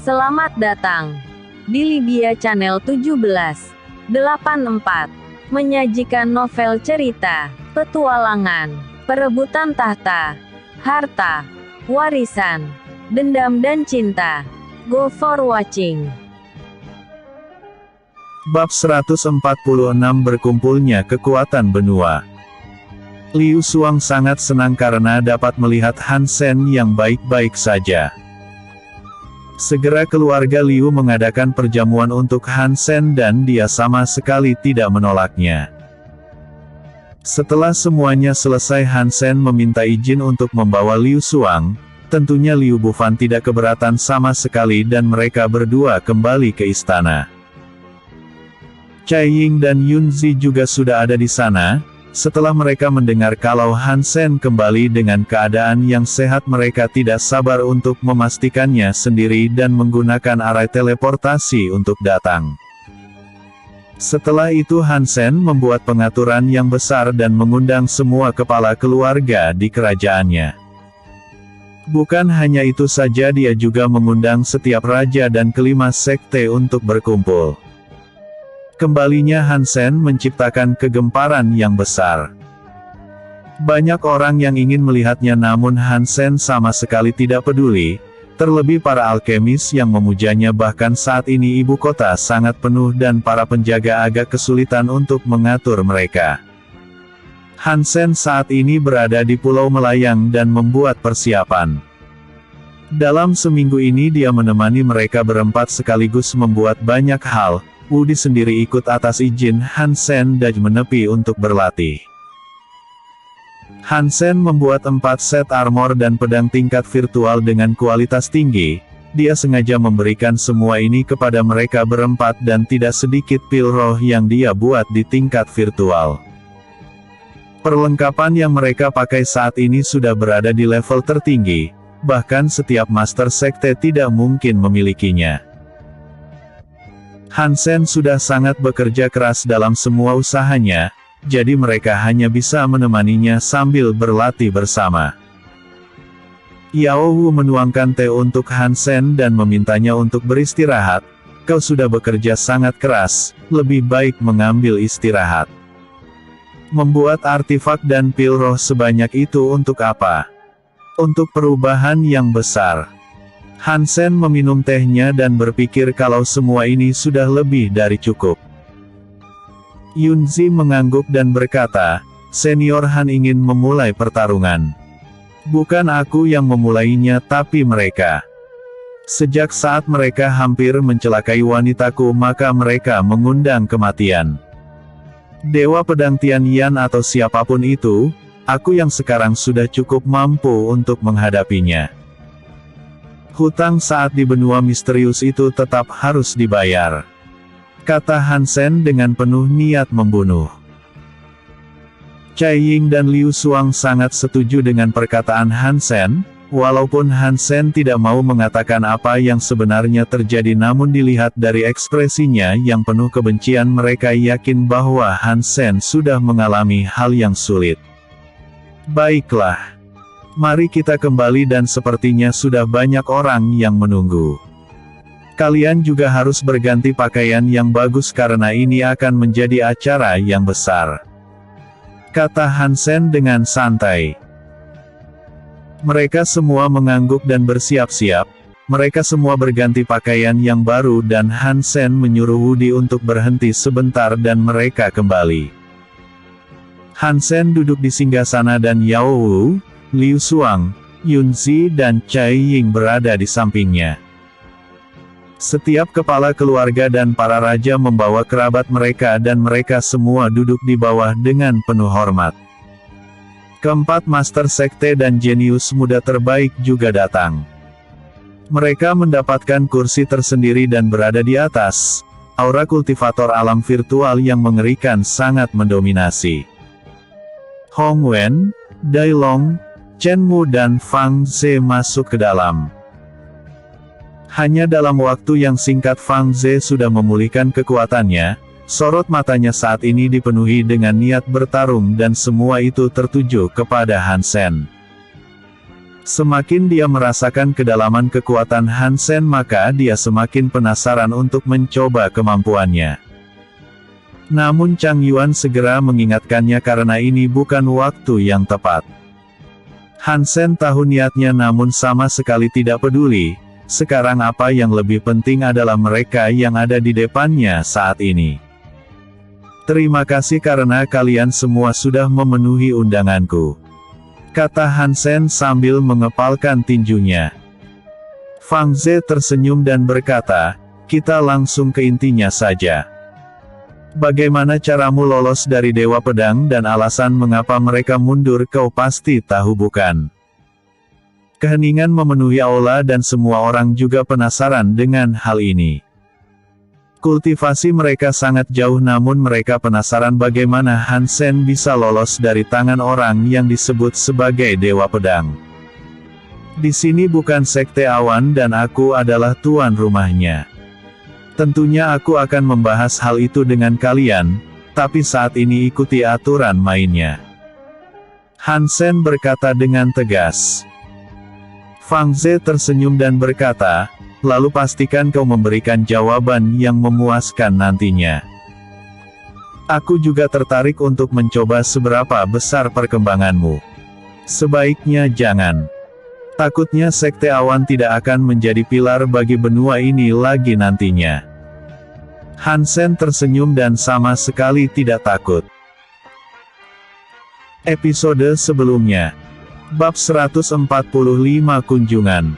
Selamat datang di Libya Channel 1784, menyajikan novel cerita, petualangan, perebutan tahta, harta, warisan, dendam dan cinta. Go for watching. Bab 146 Berkumpulnya Kekuatan Benua. Liu Xuang sangat senang karena dapat melihat Han Sen yang baik-baik saja. Segera keluarga Liu mengadakan perjamuan untuk Han Sen dan dia sama sekali tidak menolaknya. Setelah semuanya selesai, Han Sen meminta izin untuk membawa Liu Xuang. Tentunya Liu Bufan tidak keberatan sama sekali dan mereka berdua kembali ke istana. Cai Ying dan Yun Zi juga sudah ada di sana. Setelah mereka mendengar kalau Han Sen kembali dengan keadaan yang sehat, mereka tidak sabar untuk memastikannya sendiri dan menggunakan arai teleportasi untuk datang. Setelah itu Han Sen membuat pengaturan yang besar dan mengundang semua kepala keluarga di kerajaannya. Bukan hanya itu saja, dia juga mengundang setiap raja dan kelima sekte untuk berkumpul. Kembalinya Han Sen menciptakan kegemparan yang besar. Banyak orang yang ingin melihatnya, namun Han Sen sama sekali tidak peduli, terlebih para alkemis yang memujanya. Bahkan saat ini ibu kota sangat penuh dan para penjaga agak kesulitan untuk mengatur mereka. Han Sen saat ini berada di Pulau Melayang dan membuat persiapan. Dalam seminggu ini dia menemani mereka berempat sekaligus membuat banyak hal. Wudi sendiri ikut atas izin Han Sen dan menepi untuk berlatih. Han Sen membuat 4 set armor dan pedang tingkat virtual dengan kualitas tinggi. Dia sengaja memberikan semua ini kepada mereka berempat dan tidak sedikit pil roh yang dia buat di tingkat virtual. Perlengkapan yang mereka pakai saat ini sudah berada di level tertinggi, bahkan setiap master sekte tidak mungkin memilikinya. Han Sen sudah sangat bekerja keras dalam semua usahanya, jadi mereka hanya bisa menemaninya sambil berlatih bersama. Yao Wu menuangkan teh untuk Han Sen dan memintanya untuk beristirahat. Kau sudah bekerja sangat keras, lebih baik mengambil istirahat. Membuat artefak dan pil roh sebanyak itu untuk apa? Untuk perubahan yang besar. Han Sen meminum tehnya dan berpikir kalau semua ini sudah lebih dari cukup. Yun Zi mengangguk dan berkata, Senior Han ingin memulai pertarungan. Bukan aku yang memulainya tapi mereka. Sejak saat mereka hampir mencelakai wanitaku, maka mereka mengundang kematian. Dewa Pedang Tian Yan atau siapapun itu, aku yang sekarang sudah cukup mampu untuk menghadapinya. Hutang saat di benua misterius itu tetap harus dibayar, kata Han Sen dengan penuh niat membunuh. Cai Ying dan Liu Xuang sangat setuju dengan perkataan Han Sen, walaupun Han Sen tidak mau mengatakan apa yang sebenarnya terjadi, namun dilihat dari ekspresinya yang penuh kebencian, mereka yakin bahwa Han Sen sudah mengalami hal yang sulit. Baiklah. Mari kita kembali dan sepertinya sudah banyak orang yang menunggu. Kalian juga harus berganti pakaian yang bagus karena ini akan menjadi acara yang besar, kata Han Sen dengan santai. Mereka semua mengangguk dan bersiap-siap. Mereka semua berganti pakaian yang baru dan Han Sen menyuruh Wudi untuk berhenti sebentar dan mereka kembali. Han Sen duduk di singgasana dan Yao Wu, Liu Xuang, Yun Zi dan Cai Ying berada di sampingnya. Setiap kepala keluarga dan para raja membawa kerabat mereka dan mereka semua duduk di bawah dengan penuh hormat. Keempat master sekte dan jenius muda terbaik juga datang. Mereka mendapatkan kursi tersendiri dan berada di atas. Aura kultivator alam virtual yang mengerikan sangat mendominasi. Hong Wen, Dai Long, Chen Mu dan Fang Ze masuk ke dalam. Hanya dalam waktu yang singkat Fang Ze sudah memulihkan kekuatannya. Sorot matanya saat ini dipenuhi dengan niat bertarung dan semua itu tertuju kepada Han Sen. Semakin dia merasakan kedalaman kekuatan Hansen, maka dia semakin penasaran untuk mencoba kemampuannya. Namun Chang Yuan segera mengingatkannya karena ini bukan waktu yang tepat. Hansen tahu niatnya namun sama sekali tidak peduli. Sekarang apa yang lebih penting adalah mereka yang ada di depannya saat ini. Terima kasih karena kalian semua sudah memenuhi undanganku, kata Hansen sambil mengepalkan tinjunya. Fang Ze tersenyum dan berkata, kita langsung ke intinya saja. Bagaimana caramu lolos dari Dewa Pedang dan alasan mengapa mereka mundur kau pasti tahu bukan? Keheningan memenuhi aula dan semua orang juga penasaran dengan hal ini. Kultivasi mereka sangat jauh namun mereka penasaran bagaimana Hansen bisa lolos dari tangan orang yang disebut sebagai Dewa Pedang. Di sini bukan sekte awan dan aku adalah tuan rumahnya. Tentunya aku akan membahas hal itu dengan kalian, tapi saat ini ikuti aturan mainnya. Hansen berkata dengan tegas. Fang Ze tersenyum dan berkata, lalu pastikan kau memberikan jawaban yang memuaskan nantinya. Aku juga tertarik untuk mencoba seberapa besar perkembanganmu. Sebaiknya jangan. Takutnya sekte awan tidak akan menjadi pilar bagi benua ini lagi nantinya. Hansen tersenyum dan sama sekali tidak takut. Episode sebelumnya. Bab 145 Kunjungan.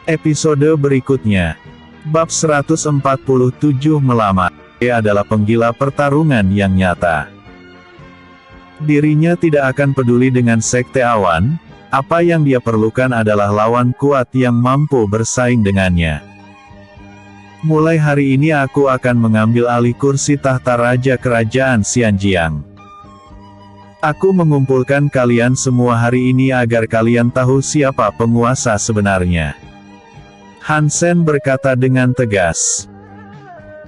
Episode berikutnya. Bab 147 Melamar. Dia adalah penggila pertarungan yang nyata. Dirinya tidak akan peduli dengan sekte awan. Apa yang dia perlukan adalah lawan kuat yang mampu bersaing dengannya. Mulai hari ini aku akan mengambil alih kursi tahta raja kerajaan Xianjiang. Aku mengumpulkan kalian semua hari ini agar kalian tahu siapa penguasa sebenarnya. Hansen berkata dengan tegas.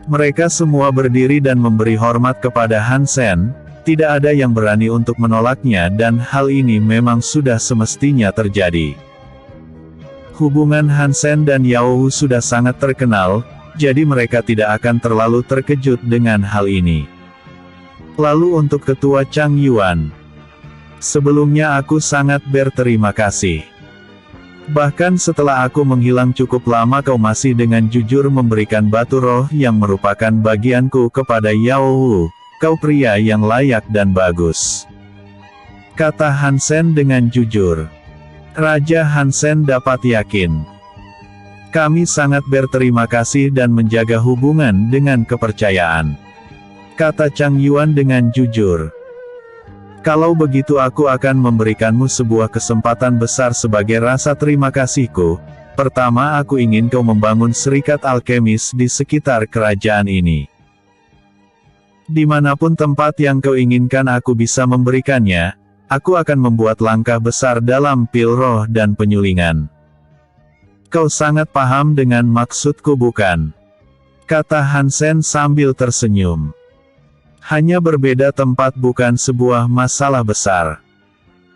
Mereka semua berdiri dan memberi hormat kepada Hansen, tidak ada yang berani untuk menolaknya dan hal ini memang sudah semestinya terjadi. Hubungan Hansen dan Yao Wu sudah sangat terkenal, jadi mereka tidak akan terlalu terkejut dengan hal ini. Lalu untuk Ketua Chang Yuan. Sebelumnya aku sangat berterima kasih. Bahkan setelah aku menghilang cukup lama kau masih dengan jujur memberikan batu roh yang merupakan bagianku kepada Yao Wu. Kau pria yang layak dan bagus, kata Hansen dengan jujur. Raja Hansen dapat yakin. Kami sangat berterima kasih dan menjaga hubungan dengan kepercayaan, kata Chang Yuan dengan jujur. Kalau begitu aku akan memberikanmu sebuah kesempatan besar sebagai rasa terima kasihku. Pertama aku ingin kau membangun serikat alkemis di sekitar kerajaan ini. Dimanapun tempat yang kau inginkan aku bisa memberikannya, aku akan membuat langkah besar dalam pil roh dan penyulingan. Kau sangat paham dengan maksudku bukan? Kata Hansen sambil tersenyum. Hanya berbeda tempat bukan sebuah masalah besar.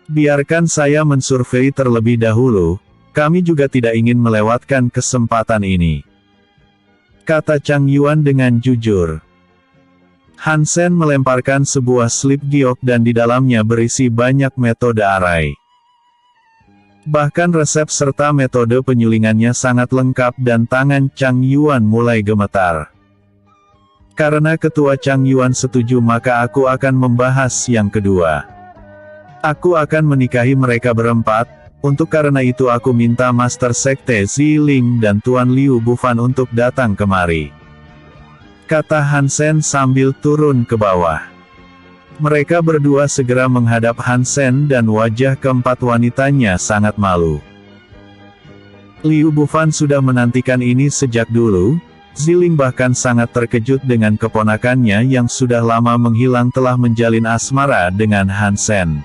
Biarkan saya mensurvei terlebih dahulu, kami juga tidak ingin melewatkan kesempatan ini, kata Chang Yuan dengan jujur. Hansen melemparkan sebuah slip giok dan di dalamnya berisi banyak metode arai. Bahkan resep serta metode penyulingannya sangat lengkap dan tangan Chang Yuan mulai gemetar. Karena Ketua Chang Yuan setuju maka aku akan membahas yang kedua. Aku akan menikahi mereka berempat, untuk karena itu aku minta Master Sekte Ziling dan Tuan Liu Bufan untuk datang kemari, kata Hansen sambil turun ke bawah. Mereka berdua segera menghadap Hansen dan wajah keempat wanitanya sangat malu. Liu Bufan sudah menantikan ini sejak dulu. Ziling bahkan sangat terkejut dengan keponakannya yang sudah lama menghilang telah menjalin asmara dengan Hansen.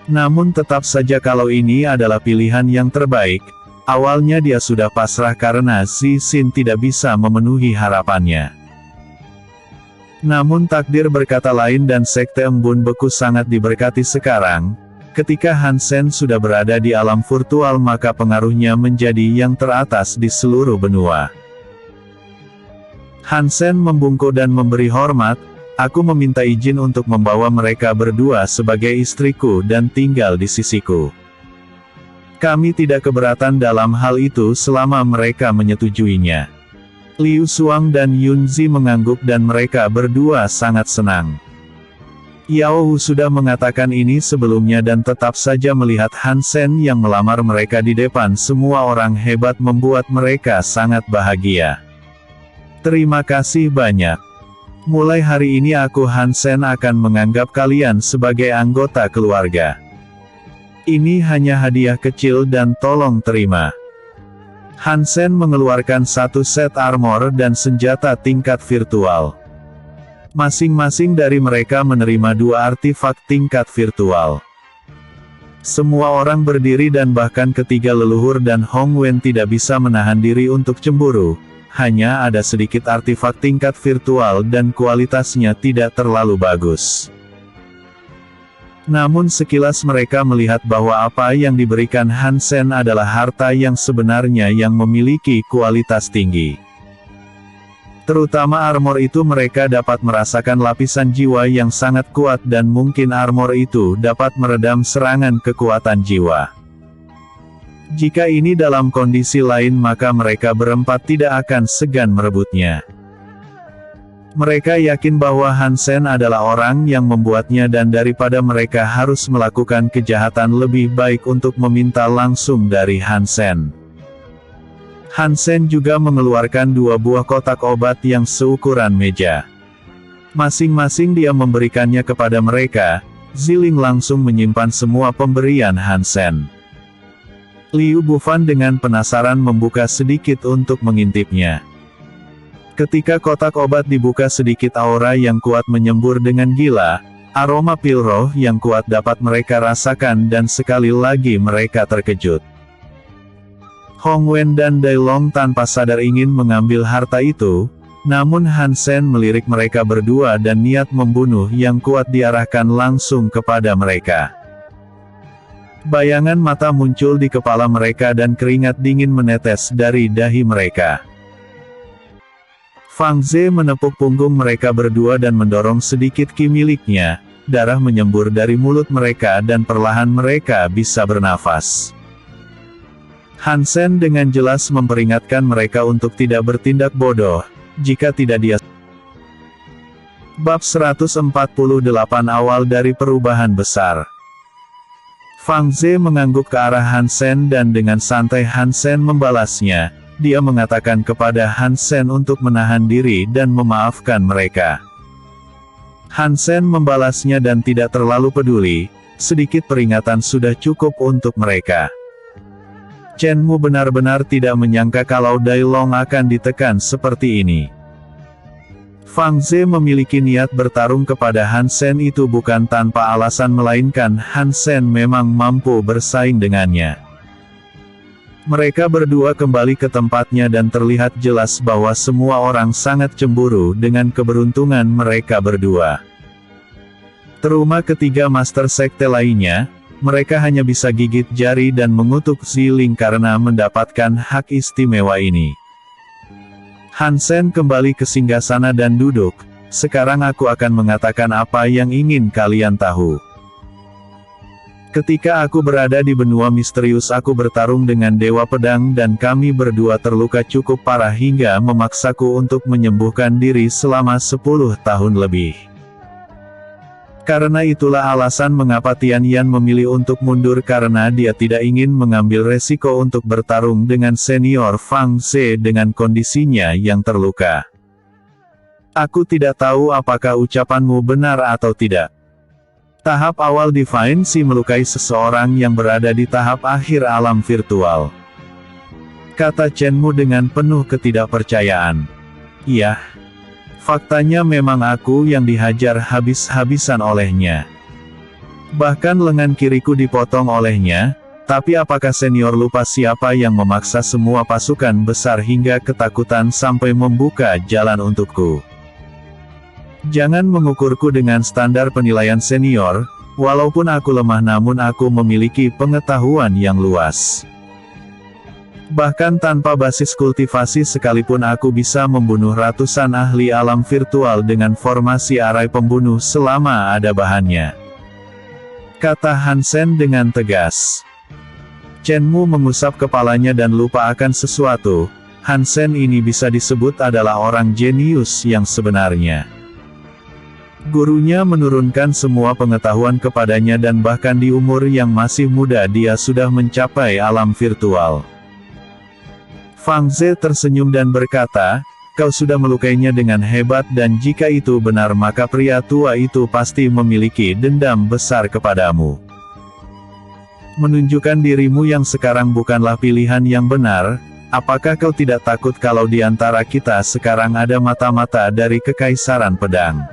Namun tetap saja kalau ini adalah pilihan yang terbaik, awalnya dia sudah pasrah karena Zixin tidak bisa memenuhi harapannya. Namun takdir berkata lain dan Sekte Embun Beku sangat diberkati sekarang, Ketika Hansen sudah berada di alam virtual maka pengaruhnya menjadi yang teratas di seluruh benua. Hansen membungkuk dan memberi hormat, aku meminta izin untuk membawa mereka berdua sebagai istriku dan tinggal di sisiku. Kami tidak keberatan dalam hal itu selama mereka menyetujuinya. Liu Xuang dan Yunzi mengangguk dan mereka berdua sangat senang. Yao Hu sudah mengatakan ini sebelumnya dan tetap saja melihat Hansen yang melamar mereka di depan semua orang hebat membuat mereka sangat bahagia. Terima kasih banyak. Mulai hari ini aku Hansen akan menganggap kalian sebagai anggota keluarga. Ini hanya hadiah kecil dan tolong terima. Hansen mengeluarkan satu set armor dan senjata tingkat virtual. Masing-masing dari mereka menerima 2 artifak tingkat virtual. Semua orang berdiri dan bahkan ketiga leluhur dan Hong Wen tidak bisa menahan diri untuk cemburu. Hanya ada sedikit artifak tingkat virtual dan kualitasnya tidak terlalu bagus. Namun sekilas mereka melihat bahwa apa yang diberikan Hansen adalah harta yang sebenarnya yang memiliki kualitas tinggi. Terutama armor itu mereka dapat merasakan lapisan jiwa yang sangat kuat dan mungkin armor itu dapat meredam serangan kekuatan jiwa. Jika ini dalam kondisi lain maka mereka berempat tidak akan segan merebutnya. Mereka yakin bahwa Hansen adalah orang yang membuatnya dan daripada mereka harus melakukan kejahatan lebih baik untuk meminta langsung dari Hansen. Hansen juga mengeluarkan 2 buah kotak obat yang seukuran meja. Masing-masing dia memberikannya kepada mereka, Ziling langsung menyimpan semua pemberian Hansen. Liu Bufan dengan penasaran membuka sedikit untuk mengintipnya. Ketika kotak obat dibuka sedikit aura yang kuat menyembur dengan gila, aroma pil roh yang kuat dapat mereka rasakan dan sekali lagi mereka terkejut. Hong Wen dan Dai Long tanpa sadar ingin mengambil harta itu, namun Hansen melirik mereka berdua dan niat membunuh yang kuat diarahkan langsung kepada mereka. Bayangan mata muncul di kepala mereka dan keringat dingin menetes dari dahi mereka. Fang Ze menepuk punggung mereka berdua dan mendorong sedikit ki miliknya, darah menyembur dari mulut mereka dan perlahan mereka bisa bernafas. Hansen dengan jelas memperingatkan mereka untuk tidak bertindak bodoh, jika tidak dia. Bab 148 awal dari perubahan besar. Fang Ze mengangguk ke arah Hansen dan dengan santai Hansen membalasnya, dia mengatakan kepada Hansen untuk menahan diri dan memaafkan mereka. Hansen membalasnya dan tidak terlalu peduli, sedikit peringatan sudah cukup untuk mereka. Chen Mu benar-benar tidak menyangka kalau Dai Long akan ditekan seperti ini. Fang Ze memiliki niat bertarung kepada Hansen itu bukan tanpa alasan melainkan Hansen memang mampu bersaing dengannya. Mereka berdua kembali ke tempatnya dan terlihat jelas bahwa semua orang sangat cemburu dengan keberuntungan mereka berdua. Terutama ketiga master sekte lainnya, mereka hanya bisa gigit jari dan mengutuk Ziling karena mendapatkan hak istimewa ini. Hansen kembali ke singgasana dan duduk, sekarang aku akan mengatakan apa yang ingin kalian tahu. Ketika aku berada di benua misterius aku bertarung dengan Dewa Pedang dan kami berdua terluka cukup parah hingga memaksaku untuk menyembuhkan diri selama 10 tahun lebih. Karena itulah alasan mengapa Tian Yan memilih untuk mundur karena dia tidak ingin mengambil resiko untuk bertarung dengan senior Fang Ze dengan kondisinya yang terluka. Aku tidak tahu apakah ucapanmu benar atau tidak. Tahap awal Divine Sea melukai seseorang yang berada di tahap akhir alam virtual. Kata Chen Mu dengan penuh ketidakpercayaan. Iya. Faktanya memang aku yang dihajar habis-habisan olehnya. Bahkan lengan kiriku dipotong olehnya, tapi apakah senior lupa siapa yang memaksa semua pasukan besar hingga ketakutan sampai membuka jalan untukku? Jangan mengukurku dengan standar penilaian senior, Walaupun aku lemah namun aku memiliki pengetahuan yang luas. Bahkan tanpa basis kultivasi sekalipun aku bisa membunuh ratusan ahli alam virtual dengan formasi arai pembunuh selama ada bahannya. Kata Hansen dengan tegas. Chenmu mengusap kepalanya dan lupa akan sesuatu. Hansen ini bisa disebut adalah orang jenius yang sebenarnya. Gurunya menurunkan semua pengetahuan kepadanya dan bahkan di umur yang masih muda dia sudah mencapai alam virtual. Fang Ze tersenyum dan berkata, kau sudah melukainya dengan hebat dan jika itu benar maka pria tua itu pasti memiliki dendam besar kepadamu. Menunjukkan dirimu yang sekarang bukanlah pilihan yang benar, apakah kau tidak takut kalau di antara kita sekarang ada mata-mata dari Kekaisaran Pedang?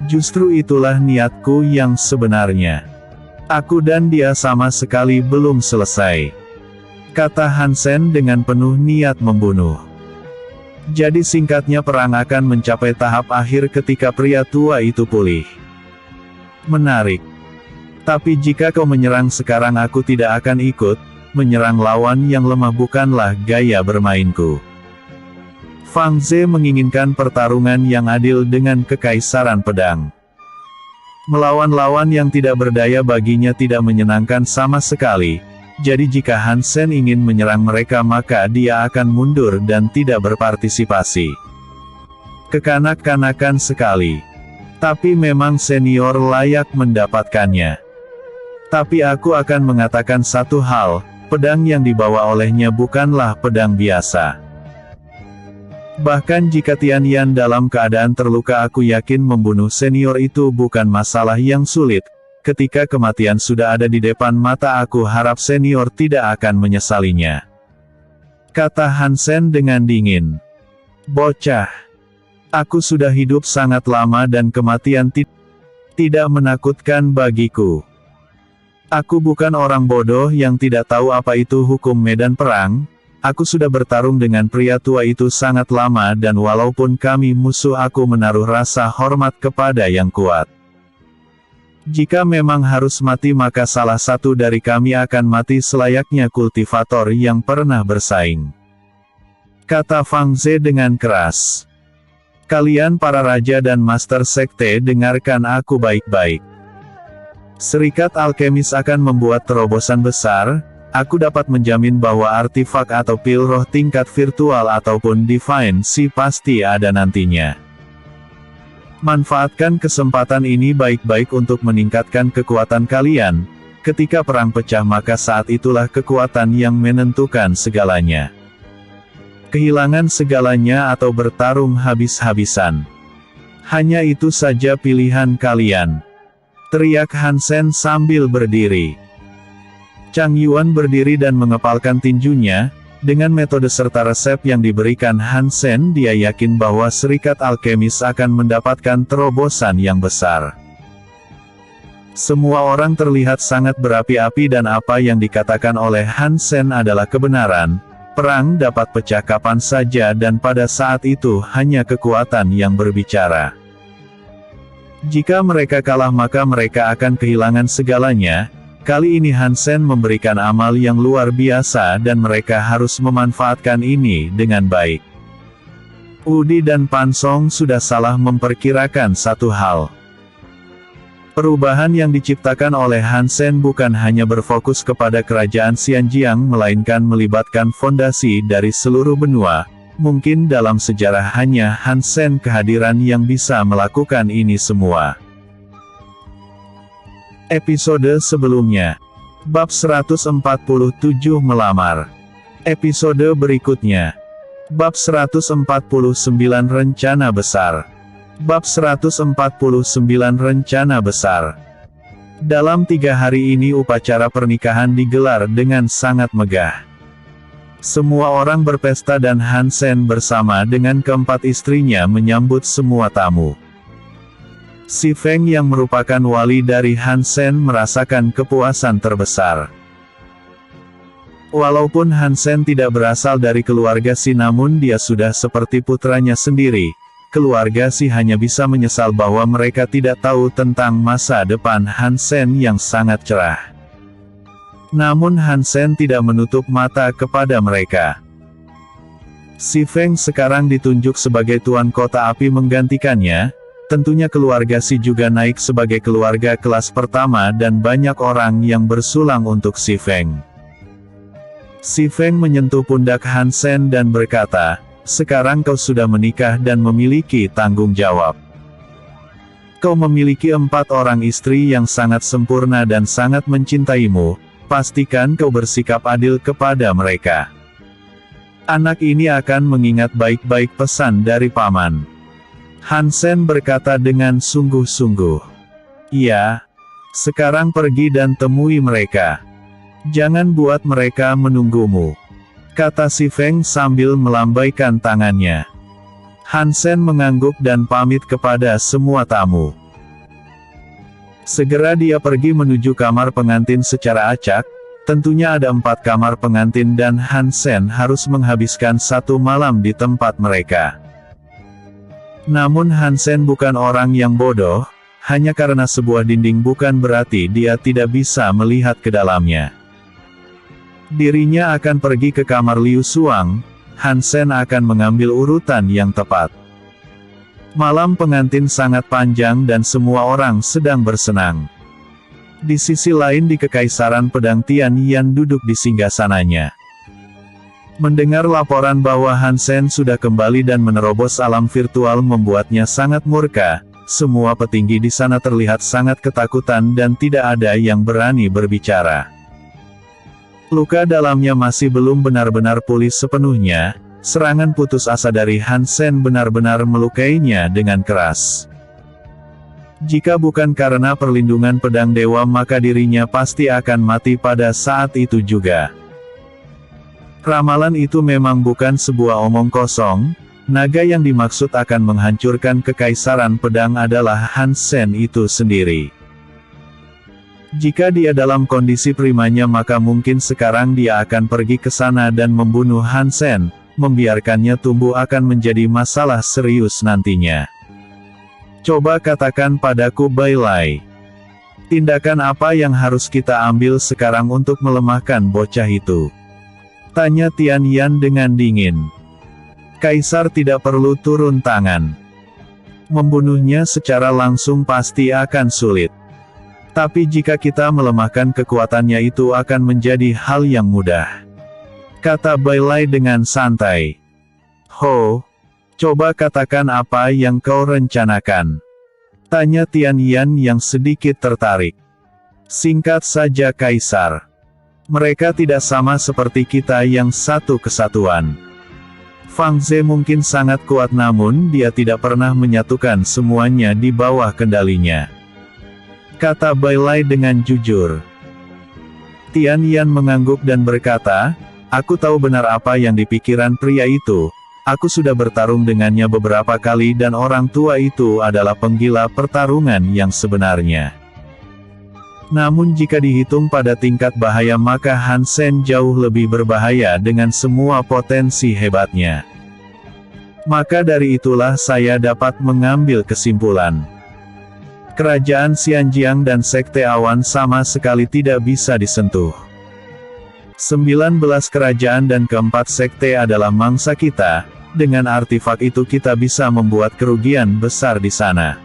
Justru itulah niatku yang sebenarnya. Aku dan dia sama sekali belum selesai. Kata Hansen dengan penuh niat membunuh. Jadi singkatnya perang akan mencapai tahap akhir ketika pria tua itu pulih. Menarik. Tapi jika kau menyerang sekarang aku tidak akan ikut, menyerang lawan yang lemah bukanlah gaya bermainku. Fang Ze menginginkan pertarungan yang adil dengan Kekaisaran Pedang. Melawan lawan yang tidak berdaya baginya tidak menyenangkan sama sekali, jadi jika Hansen ingin menyerang mereka maka dia akan mundur dan tidak berpartisipasi. Kekanak-kanakan sekali. Tapi memang senior layak mendapatkannya. Tapi aku akan mengatakan satu hal, pedang yang dibawa olehnya bukanlah pedang biasa. Bahkan jika Tianyan dalam keadaan terluka aku yakin membunuh senior itu bukan masalah yang sulit, ketika kematian sudah ada di depan mata aku harap senior tidak akan menyesalinya. Kata Hansen dengan dingin. Bocah. Aku sudah hidup sangat lama dan kematian tidak menakutkan bagiku. Aku bukan orang bodoh yang tidak tahu apa itu hukum medan perang, aku sudah bertarung dengan pria tua itu sangat lama dan walaupun kami musuh aku menaruh rasa hormat kepada yang kuat. Jika memang harus mati maka salah satu dari kami akan mati selayaknya kultivator yang pernah bersaing. Kata Fang Ze dengan keras. Kalian para raja dan master sekte dengarkan aku baik-baik. Serikat alkemis akan membuat terobosan besar, aku dapat menjamin bahwa artifak atau pil roh tingkat virtual ataupun divine si pasti ada nantinya. Manfaatkan kesempatan ini baik-baik untuk meningkatkan kekuatan kalian, ketika perang pecah maka saat itulah kekuatan yang menentukan segalanya. Kehilangan segalanya atau bertarung habis-habisan. Hanya itu saja pilihan kalian. Teriak Hansen sambil berdiri. Chang Yuan berdiri dan mengepalkan tinjunya, dengan metode serta resep yang diberikan Hansen dia yakin bahwa serikat alkemis akan mendapatkan terobosan yang besar. Semua orang terlihat sangat berapi-api dan apa yang dikatakan oleh Hansen adalah kebenaran, perang dapat pecah kapan saja dan pada saat itu hanya kekuatan yang berbicara. Jika mereka kalah maka mereka akan kehilangan segalanya, kali ini Hansen memberikan amal yang luar biasa dan mereka harus memanfaatkan ini dengan baik. Udi dan Pan Song sudah salah memperkirakan satu hal. Perubahan yang diciptakan oleh Hansen bukan hanya berfokus kepada kerajaan Xianjiang melainkan melibatkan fondasi dari seluruh benua. Mungkin dalam sejarah hanya Hansen kehadiran yang bisa melakukan ini semua. Episode sebelumnya. Bab 147 melamar. Episode berikutnya. Bab 149 rencana besar. Bab 149 rencana besar. Dalam 3 hari ini upacara pernikahan digelar dengan sangat megah. Semua orang berpesta dan Hansen bersama dengan keempat istrinya menyambut semua tamu. Si Feng yang merupakan wali dari Hansen merasakan kepuasan terbesar. Walaupun Hansen tidak berasal dari keluarga Si namun dia sudah seperti putranya sendiri, keluarga Si hanya bisa menyesal bahwa mereka tidak tahu tentang masa depan Han Sen yang sangat cerah. Namun Han Sen tidak menutup mata kepada mereka. Si Feng sekarang ditunjuk sebagai tuan kota api menggantikannya. Tentunya keluarga Si juga naik sebagai keluarga kelas pertama dan banyak orang yang bersulang untuk Si Feng. Si Feng menyentuh pundak Han Sen dan berkata, "Sekarang kau sudah menikah dan memiliki tanggung jawab. Kau memiliki 4 orang istri yang sangat sempurna dan sangat mencintaimu, pastikan kau bersikap adil kepada mereka. Anak ini akan mengingat baik-baik pesan dari paman." Han Sen berkata dengan sungguh-sungguh. "Iya. Sekarang pergi dan temui mereka. Jangan buat mereka menunggumu," kata Si Feng sambil melambaikan tangannya. Han Sen mengangguk dan pamit kepada semua tamu. Segera dia pergi menuju kamar pengantin secara acak. Tentunya ada 4 kamar pengantin dan Han Sen harus menghabiskan 1 malam di tempat mereka. Namun Han Sen bukan orang yang bodoh, hanya karena sebuah dinding bukan berarti dia tidak bisa melihat ke dalamnya. Dirinya akan pergi ke kamar Liu Suang, Han Sen akan mengambil urutan yang tepat. Malam pengantin sangat panjang dan semua orang sedang bersenang. Di sisi lain di Kekaisaran Pedang Tian Yan duduk di singgasananya. Mendengar laporan bahwa Han Sen sudah kembali dan menerobos alam virtual membuatnya sangat murka. Semua petinggi di sana terlihat sangat ketakutan dan tidak ada yang berani berbicara. Luka dalamnya masih belum benar-benar pulih sepenuhnya. Serangan putus asa dari Han Sen benar-benar melukainya dengan keras. Jika bukan karena perlindungan pedang dewa maka dirinya pasti akan mati pada saat itu juga. Ramalan itu memang bukan sebuah omong kosong. Naga yang dimaksud akan menghancurkan Kekaisaran Pedang adalah Han Sen itu sendiri. Jika dia dalam kondisi primanya maka mungkin sekarang dia akan pergi ke sana dan membunuh Han Sen. Membiarkannya tumbuh akan menjadi masalah serius nantinya. Coba katakan padaku Bai Lai. Tindakan apa yang harus kita ambil sekarang untuk melemahkan bocah itu? Tanya Tian Yan dengan dingin. Kaisar tidak perlu turun tangan. Membunuhnya secara langsung pasti akan sulit. Tapi jika kita melemahkan kekuatannya itu akan menjadi hal yang mudah. Kata Bai Lai dengan santai. Ho, coba katakan apa yang kau rencanakan. Tanya Tian Yan yang sedikit tertarik. Singkat saja Kaisar. Mereka tidak sama seperti kita yang satu kesatuan. Fang Ze mungkin sangat kuat namun dia tidak pernah menyatukan semuanya di bawah kendalinya. Kata Bai Lai dengan jujur. Tian Yan mengangguk dan berkata, "Aku tahu benar apa yang dipikiran pria itu. Aku sudah bertarung dengannya beberapa kali dan orang tua itu adalah penggila pertarungan yang sebenarnya. Namun jika dihitung pada tingkat bahaya maka Han Sen jauh lebih berbahaya dengan semua potensi hebatnya. Maka dari itulah saya dapat mengambil kesimpulan. Kerajaan Xianjiang dan Sekte Awan sama sekali tidak bisa disentuh. 19 kerajaan dan keempat sekte adalah mangsa kita, dengan artefak itu kita bisa membuat kerugian besar di sana."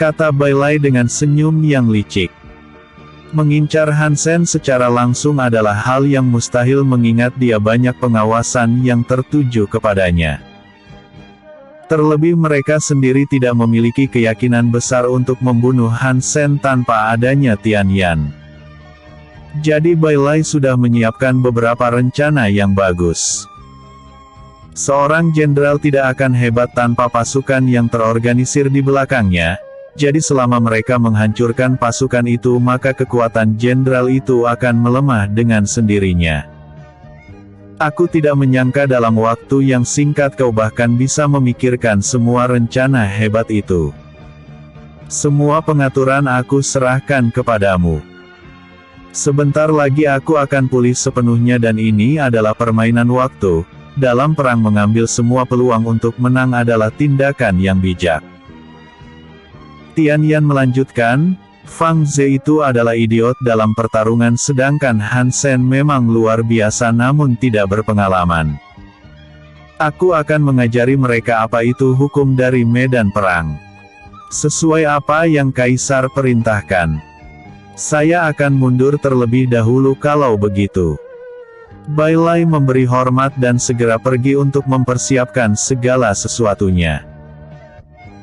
Kata Bai Lai dengan senyum yang licik. Mengincar Han Sen secara langsung adalah hal yang mustahil mengingat dia banyak pengawasan yang tertuju kepadanya. Terlebih mereka sendiri tidak memiliki keyakinan besar untuk membunuh Han Sen tanpa adanya Tian Yan. Jadi Bai Lai sudah menyiapkan beberapa rencana yang bagus. Seorang jenderal tidak akan hebat tanpa pasukan yang terorganisir di belakangnya. Jadi selama mereka menghancurkan pasukan itu maka kekuatan jenderal itu akan melemah dengan sendirinya. Aku tidak menyangka dalam waktu yang singkat kau bahkan bisa memikirkan semua rencana hebat itu. Semua pengaturan aku serahkan kepadamu. Sebentar lagi aku akan pulih sepenuhnya dan ini adalah permainan waktu. dalam perang mengambil semua peluang untuk menang adalah tindakan yang bijak. Tian Yan melanjutkan, Fang Ze itu adalah idiot dalam pertarungan sedangkan Han Sen memang luar biasa namun tidak berpengalaman. Aku akan mengajari mereka apa itu hukum dari medan perang. Sesuai apa yang Kaisar perintahkan. Saya akan mundur terlebih dahulu kalau begitu. Bai Lai memberi hormat dan segera pergi untuk mempersiapkan segala sesuatunya.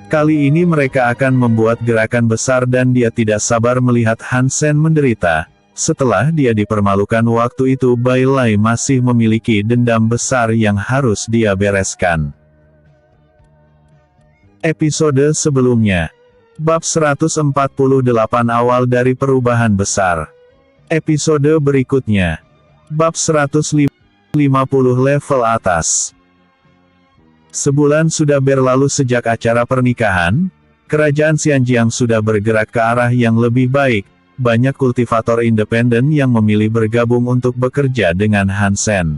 Kali ini mereka akan membuat gerakan besar dan dia tidak sabar melihat Han Sen menderita. Setelah dia dipermalukan waktu itu Bai Lai masih memiliki dendam besar yang harus dia bereskan. Episode sebelumnya. Bab 148 awal dari perubahan besar. Episode berikutnya. Bab 150 level atas. Sebulan sudah berlalu sejak acara pernikahan. Kerajaan Xianjiang sudah bergerak ke arah yang lebih baik. Banyak kultivator independen yang memilih bergabung untuk bekerja dengan Han Sen.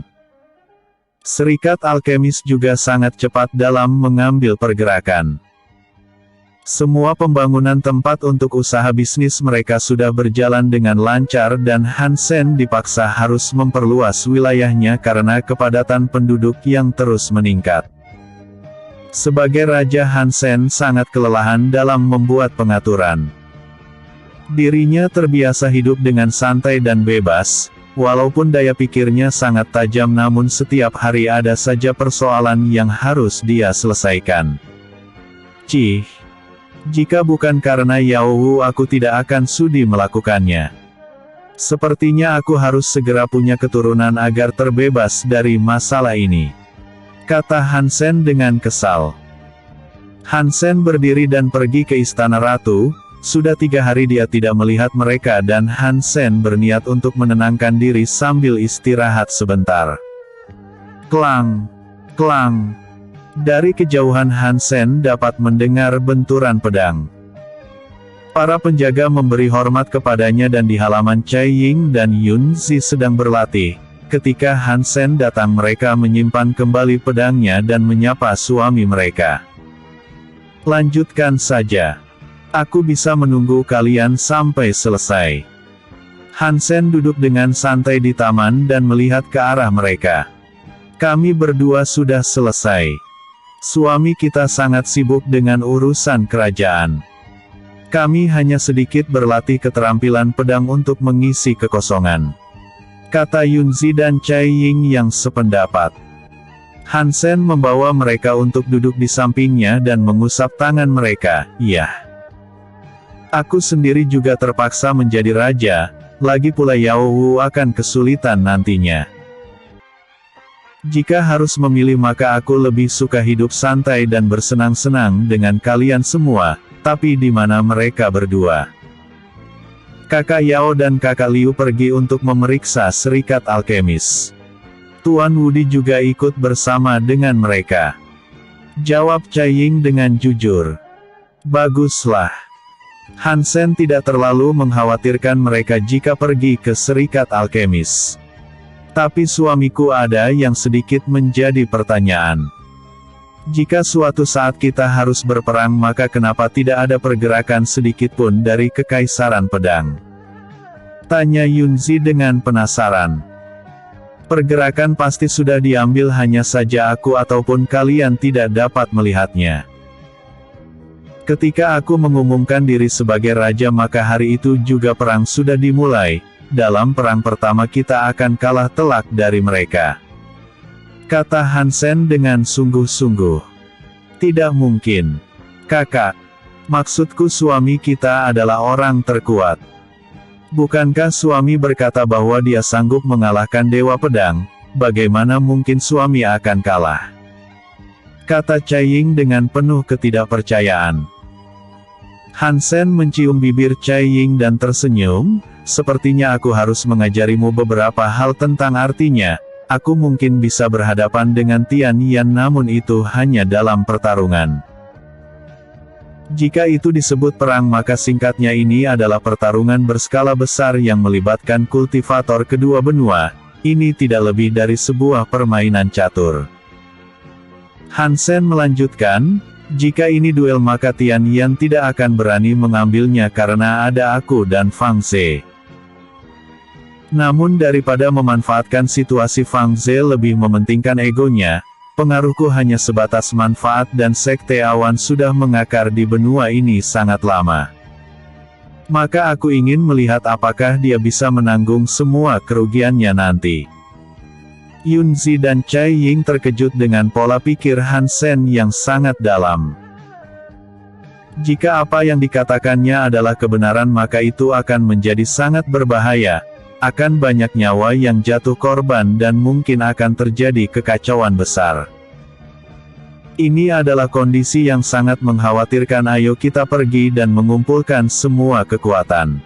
Serikat alkemis juga sangat cepat dalam mengambil pergerakan. Semua pembangunan tempat untuk usaha bisnis mereka sudah berjalan dengan lancar dan Han Sen dipaksa harus memperluas wilayahnya karena kepadatan penduduk yang terus meningkat. Sebagai raja Han Sen sangat kelelahan dalam membuat pengaturan. Dirinya terbiasa hidup dengan santai dan bebas, walaupun daya pikirnya sangat tajam namun setiap hari ada saja persoalan yang harus dia selesaikan. Jika bukan karena Yao Wu aku tidak akan sudi melakukannya. Sepertinya aku harus segera punya keturunan agar terbebas dari masalah ini. Kata Han Sen dengan kesal. Han Sen berdiri dan pergi ke istana ratu. Sudah 3 hari dia tidak melihat mereka dan Han Sen berniat untuk menenangkan diri sambil istirahat sebentar. Klang, klang. Dari kejauhan Han Sen dapat mendengar benturan pedang. Para penjaga memberi hormat kepadanya dan di halaman Cai Ying dan Yun Zi sedang berlatih. Ketika Han Sen datang mereka menyimpan kembali pedangnya dan menyapa suami mereka. Lanjutkan saja. Aku bisa menunggu kalian sampai selesai. Han Sen duduk dengan santai di taman dan melihat ke arah mereka. Kami berdua sudah selesai. Suami kita sangat sibuk dengan urusan kerajaan. Kami hanya sedikit berlatih keterampilan pedang untuk mengisi kekosongan. Kata Yunzi dan Cai Ying yang sependapat. Han Sen membawa mereka untuk duduk di sampingnya dan mengusap tangan mereka. Iya. Aku sendiri juga terpaksa menjadi raja, lagi pula Yao Wu akan kesulitan nantinya. Jika harus memilih maka aku lebih suka hidup santai dan bersenang-senang dengan kalian semua, tapi di mana mereka berdua? Kakak Yao dan kakak Liu pergi untuk memeriksa serikat alkemis. Tuan Wudi juga ikut bersama dengan mereka. Jawab Cai Ying dengan jujur. Baguslah. Han Sen tidak terlalu mengkhawatirkan mereka jika pergi ke serikat alkemis. Tapi suamiku ada yang sedikit menjadi pertanyaan. Jika suatu saat kita harus berperang maka kenapa tidak ada pergerakan sedikit pun dari Kekaisaran Pedang? Tanya Yunzi dengan penasaran. Pergerakan pasti sudah diambil hanya saja aku ataupun kalian tidak dapat melihatnya. Ketika aku mengumumkan diri sebagai raja maka hari itu juga perang sudah dimulai. Dalam perang pertama kita akan kalah telak dari mereka. Kata Han Sen dengan sungguh-sungguh. Tidak mungkin. Kakak. Maksudku suami kita adalah orang terkuat. Bukankah suami berkata bahwa dia sanggup mengalahkan Dewa Pedang? Bagaimana mungkin suami akan kalah? Kata Cai Ying dengan penuh ketidakpercayaan. Han Sen mencium bibir Cai Ying dan tersenyum. Sepertinya aku harus mengajarimu beberapa hal tentang artinya. Aku mungkin bisa berhadapan dengan Tian Yan namun itu hanya dalam pertarungan. Jika itu disebut perang maka singkatnya ini adalah pertarungan berskala besar yang melibatkan kultivator kedua benua. ini tidak lebih dari sebuah permainan catur. Han Sen melanjutkan, jika ini duel maka Tian Yan tidak akan berani mengambilnya karena ada aku dan Fang Ze. Namun daripada memanfaatkan situasi, Fang Ze lebih mementingkan egonya. Pengaruhku hanya sebatas manfaat dan sekte awan sudah mengakar di benua ini sangat lama. Maka aku ingin melihat apakah dia bisa menanggung semua kerugiannya nanti. Yun Zi dan Cai Ying terkejut dengan pola pikir Han Sen yang sangat dalam. Jika apa yang dikatakannya adalah kebenaran maka itu akan menjadi sangat berbahaya, akan banyak nyawa yang jatuh korban dan mungkin akan terjadi kekacauan besar. Ini adalah kondisi yang sangat mengkhawatirkan. Ayo kita pergi dan mengumpulkan semua kekuatan.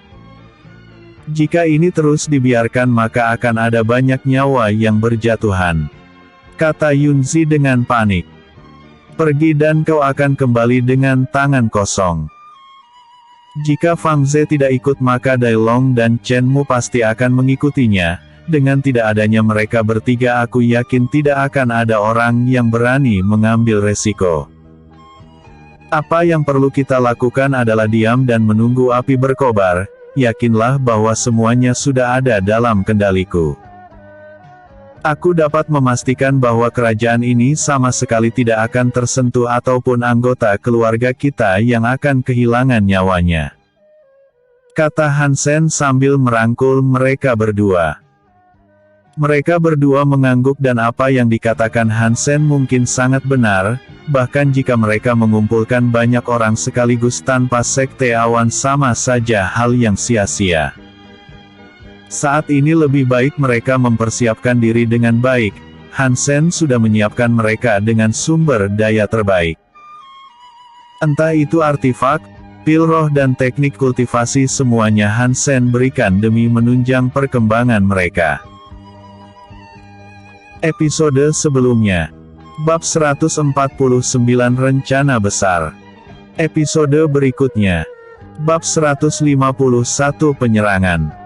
Jika ini terus dibiarkan maka akan ada banyak nyawa yang berjatuhan, kata Yun Zi dengan panik. Pergi dan kau akan kembali dengan tangan kosong. Jika Fang Ze tidak ikut maka Dai Long dan Chen Mu pasti akan mengikutinya. Dengan tidak adanya mereka bertiga aku yakin tidak akan ada orang yang berani mengambil resiko. Apa yang perlu kita lakukan adalah diam dan menunggu api berkobar. Yakinlah bahwa semuanya sudah ada dalam kendaliku. Aku dapat memastikan bahwa kerajaan ini sama sekali tidak akan tersentuh ataupun anggota keluarga kita yang akan kehilangan nyawanya, kata Han Sen sambil merangkul mereka berdua. Mereka berdua mengangguk dan apa yang dikatakan Han Sen mungkin sangat benar, bahkan jika mereka mengumpulkan banyak orang sekaligus tanpa sekte awan sama saja hal yang sia-sia. Saat ini lebih baik mereka mempersiapkan diri dengan baik. Han Sen sudah menyiapkan mereka dengan sumber daya terbaik. Entah itu artifak, pil roh dan teknik kultivasi, semuanya Han Sen berikan demi menunjang perkembangan mereka. Episode sebelumnya. Bab 149 Rencana Besar. Episode berikutnya. Bab 151 Penyerangan.